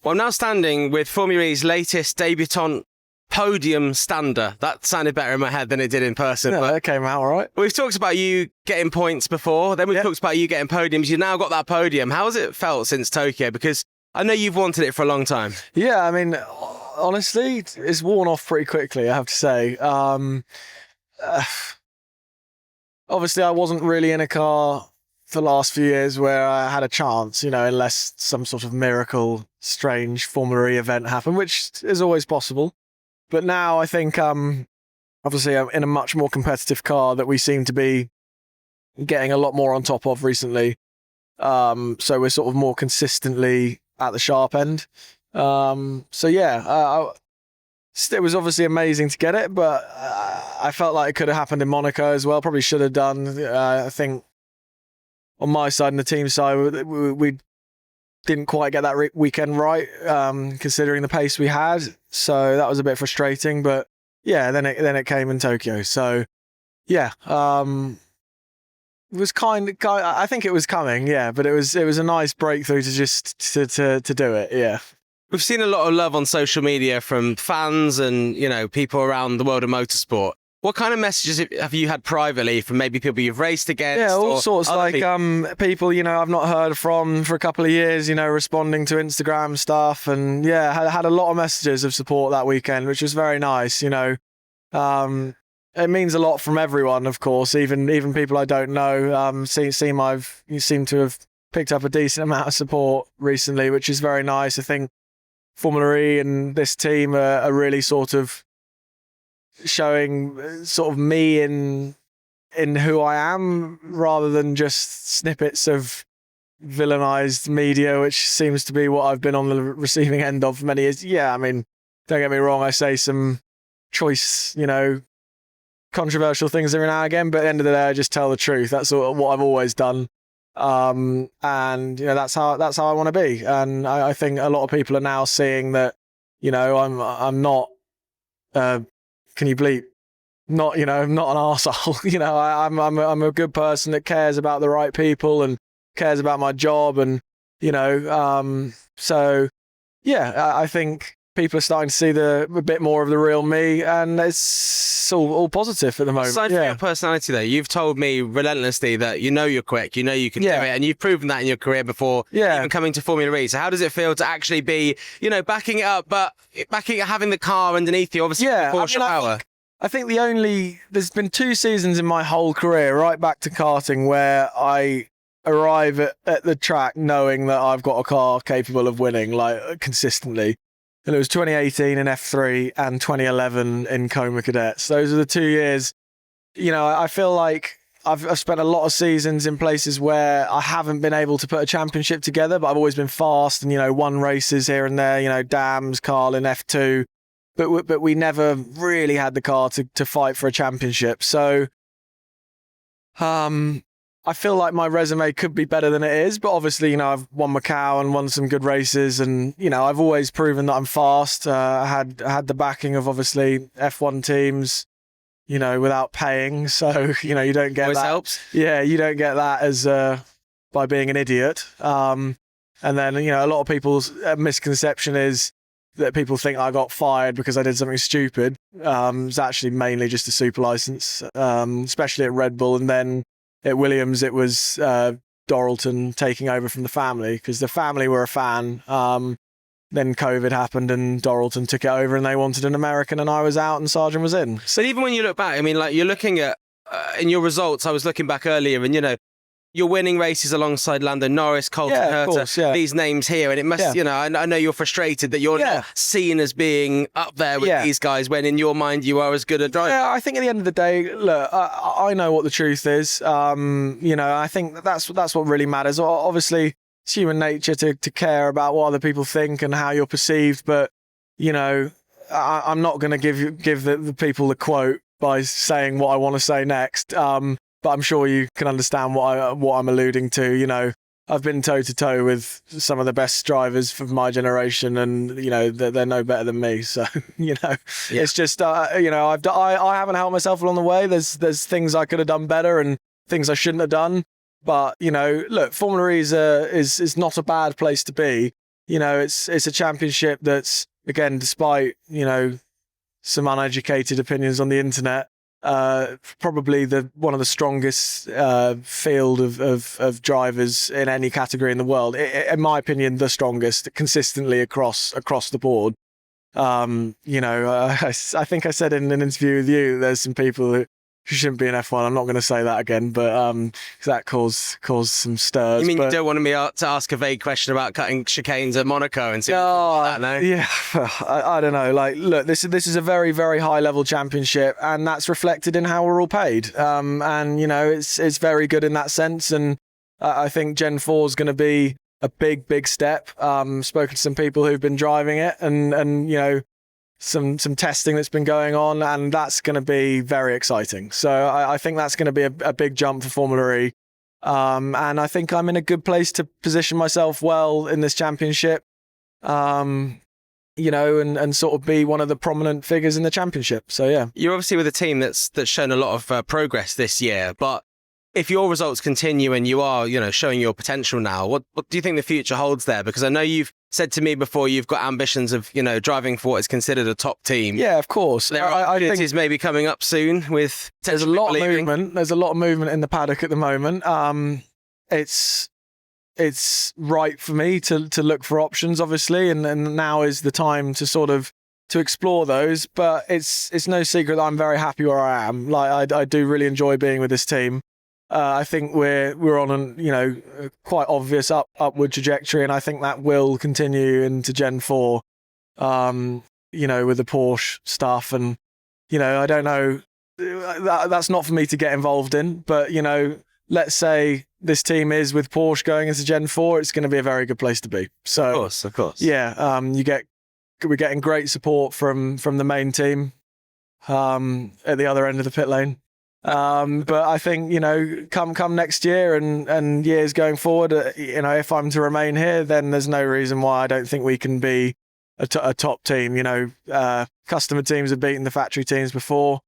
Well, I'm now standing with Formula E's latest debutant podium stander. That sounded better in my head than it did in person. Yeah, but that came out all right. we've talked about you getting points before, then we've talked about you getting podiums. You've now got that podium. How has it felt since Tokyo? Because I know you've wanted it for a long time. Yeah, I mean, honestly, it's worn off pretty quickly, I have to say. Obviously, I wasn't really in a car for the last few years where I had a chance, unless some sort of miracle, strange Formula E event happened, which is always possible. But now I think, obviously, I'm in a much more competitive car that we seem to be getting a lot more on top of recently. So we're sort of more consistently at the sharp end. It was obviously amazing to get it, but I felt like it could have happened in Monaco as well. Probably should have done. I think on my side and the team side, we didn't quite get that weekend right, considering the pace we had. So that was a bit frustrating. But yeah, then it came in Tokyo. So yeah, it was I think it was coming. Yeah, but it was a nice breakthrough to just to do it. Yeah. We've seen a lot of love on social media from fans and, people around the world of motorsport. What kind of messages have you had privately from maybe people you've raced against? Yeah, all sorts, like people, I've not heard from for a couple of years, responding to Instagram stuff. And yeah, had a lot of messages of support that weekend, which was very nice, It means a lot from everyone, of course, even people I don't know. You seem to have picked up a decent amount of support recently, which is very nice. I think Formula E and this team are really sort of showing sort of me in who I am, rather than just snippets of villainized media, which seems to be what I've been on the receiving end of for many years. Yeah, I mean, don't get me wrong, I say some choice, controversial things every now and again, but at the end of the day, I just tell the truth. That's what I've always done. And that's how I want to be. And I think a lot of people are now seeing that, I'm not, can you bleep? Not, I'm not an arsehole. I'm a good person that cares about the right people and cares about my job. And, so yeah, I think people are starting to see a bit more of the real me, and it's all positive at the moment. Aside from your personality, though, you've told me relentlessly that you're quick, you can do it, and you've proven that in your career before even coming to Formula E. So how does it feel to actually be, backing it up, but having the car underneath you, obviously, Porsche power? I think there's been 2 seasons in my whole career, right back to karting, where I arrive at the track knowing that I've got a car capable of winning, like, consistently. And it was 2018 in F3 and 2011 in Coma Cadets. Those are the 2 years. I feel like I've spent a lot of seasons in places where I haven't been able to put a championship together, but I've always been fast and, won races here and there, Dams, Carlin, F2. But we never really had the car to fight for a championship. So I feel like my resume could be better than it is, but obviously, I've won Macau and won some good races, and I've always proven that I'm fast. I had the backing of obviously F1 teams, without paying, so you don't get always that. Helps. Yeah, you don't get that as by being an idiot. And then a lot of people's misconception is that people think I got fired because I did something stupid. It's actually mainly just a super license, especially at Red Bull, and then at Williams, it was Doralton taking over from the family, because the family were a fan. Then COVID happened and Doralton took it over, and they wanted an American, and I was out and Sargent was in. So even when you look back, I mean, like, you're looking at, in your results, I was looking back earlier, and, you're winning races alongside Lando Norris, Colton Herta, these names here, and it must, I know you're frustrated that you're not seen as being up there with these guys, when in your mind you are as good a driver. Yeah, I think at the end of the day, look, I know what the truth is. I think that's what really matters. Obviously, it's human nature to care about what other people think and how you're perceived, but I'm not going to give the people the quote by saying what I want to say next. But I'm sure you can understand what I'm alluding to. I've been toe-to-toe with some of the best drivers from my generation, and, they're no better than me. So, it's just, I haven't helped myself along the way. There's things I could have done better and things I shouldn't have done. But, look, Formula E is not a bad place to be. it's a championship that's, again, despite, some uneducated opinions on the internet, probably one of the strongest field of drivers in any category in the world. In my opinion, the strongest consistently across the board. I think I said in an interview with you, there's some people who shouldn't be in F1. I'm not going to say that again, but that caused some stirs. You mean you don't want me to ask a vague question about cutting chicanes at Monaco and see? No? Yeah, I don't know. Like, look, this is a very, very high level championship, and that's reflected in how we're all paid. And it's very good in that sense. And I think Gen 4 is going to be a big step. Spoken to some people who've been driving it, and some testing that's been going on, and that's going to be very exciting. So I think that's going to be a big jump for Formula E. And I think I'm in a good place to position myself well in this championship, and sort of be one of the prominent figures in the championship. So yeah. You're obviously with a team that's shown a lot of progress this year, but if your results continue and you are, showing your potential now, what do you think the future holds there? Because I know you've said to me before you've got ambitions of, driving for what is considered a top team. Yeah, of course. There are opportunities maybe coming up soon with... There's a lot of movement. There's a lot of movement in the paddock at the moment. It's right for me to look for options, obviously, and now is the time to sort of to explore those. But it's no secret that I'm very happy where I am. Like, I do really enjoy being with this team. I think we're on a quite obvious upward trajectory, and I think that will continue into Gen 4. With the Porsche stuff, and I don't know. That's not for me to get involved in, but let's say this team is with Porsche going into Gen 4, it's going to be a very good place to be. So of course, yeah. We're getting great support from the main team at the other end of the pit lane. But I think, come next year and years going forward, if I'm to remain here, then there's no reason why I don't think we can be a top team. Customer teams have beaten the factory teams before.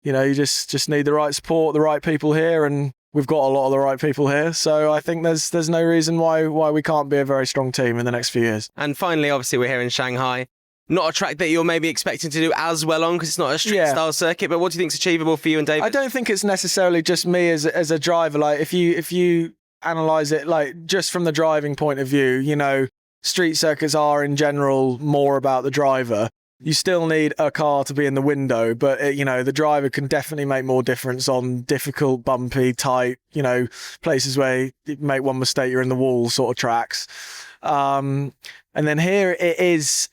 You just need the right support, the right people here, and we've got a lot of the right people here. So I think there's no reason why we can't be a very strong team in the next few years. And finally, obviously, we're here in Shanghai. Not a track that you're maybe expecting to do as well on because it's not a street-style circuit, but what do you think is achievable for you and David? I don't think it's necessarily just me as a driver. Like, if you analyse it, like, just from the driving point of view, street circuits are, in general, more about the driver. You still need a car to be in the window, but, the driver can definitely make more difference on difficult, bumpy, tight, places where you make one mistake, you're in the wall sort of tracks. And then here it is...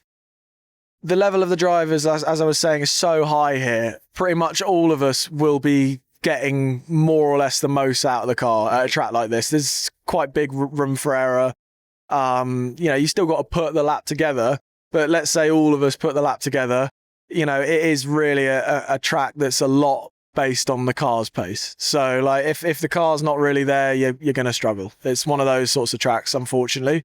The level of the drivers, as I was saying, is so high here. Pretty much all of us will be getting more or less the most out of the car at a track like this. There's quite big room for error. You still got to put the lap together, but let's say all of us put the lap together. It is really a track that's a lot based on the car's pace. So, like, if the car's not really there, you're going to struggle. It's one of those sorts of tracks, unfortunately.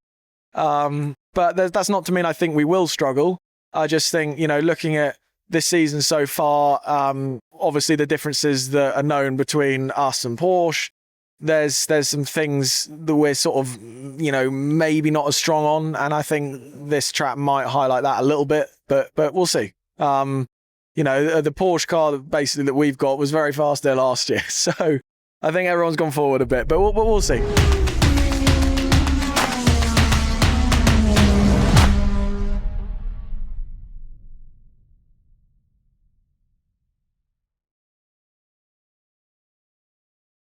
But that's not to mean I think we will struggle. I just think, looking at this season so far, obviously the differences that are known between us and Porsche, there's some things that we're sort of, maybe not as strong on, and I think this track might highlight that a little bit, but we'll see. The Porsche car basically that we've got was very fast there last year, so I think everyone's gone forward a bit, but we'll see.